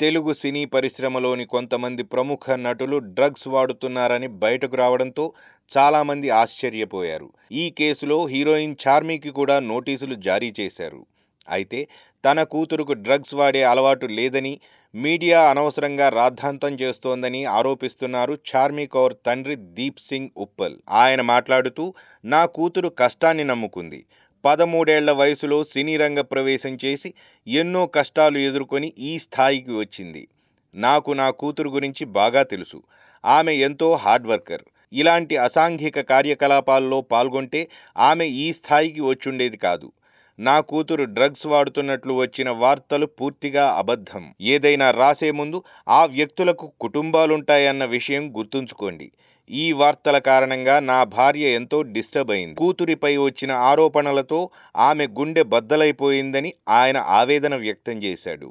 తెలుగు సినీ పరిశ్రమలోని కొంతమంది ప్రముఖ నటులు డ్రగ్స్ వాడుతున్నారని బయటకు రావడంతో చాలామంది ఆశ్చర్యపోయారు. ఈ కేసులో హీరోయిన్ చార్మికి కూడా నోటీసులు జారీ చేశారు. అయితే తన కూతురుకు డ్రగ్స్ వాడే అలవాటు లేదని, మీడియా అనవసరంగా రాద్ధాంతం చేస్తోందని ఆరోపిస్తున్నారు చార్మి కౌర్ తండ్రి దీప్ సింగ్ ఉప్పల్. ఆయన మాట్లాడుతూ, నా కూతురు కష్టాన్ని నమ్ముకుంది. 13 ఏళ్ల వయసులో సినీ రంగ ప్రవేశం చేసి ఎన్నో కష్టాలు ఎదుర్కొని ఈ స్థాయికి వచ్చింది. నాకు నా కూతురు గురించి బాగా తెలుసు. ఆమె ఎంతో హార్డ్ వర్కర్. ఇలాంటి అసాంఘిక కార్యకలాపాల్లో పాల్గొంటే ఆమె ఈ స్థాయికి వచ్చుండేది కాదు. నా కూతురు డ్రగ్స్ వాడుతున్నట్లు వచ్చిన వార్తలు పూర్తిగా అబద్ధం. ఏదైనా రాసే ముందు ఆ వ్యక్తులకు కుటుంబాలుంటాయన్న విషయం గుర్తుంచుకోండి. ఈ వార్తల కారణంగా నా భార్య ఎంతో డిస్టర్బ్ అయింది. కూతురిపై వచ్చిన ఆరోపణలతో ఆమె గుండె బద్దలైపోయిందని ఆయన ఆవేదన వ్యక్తం చేశాడు.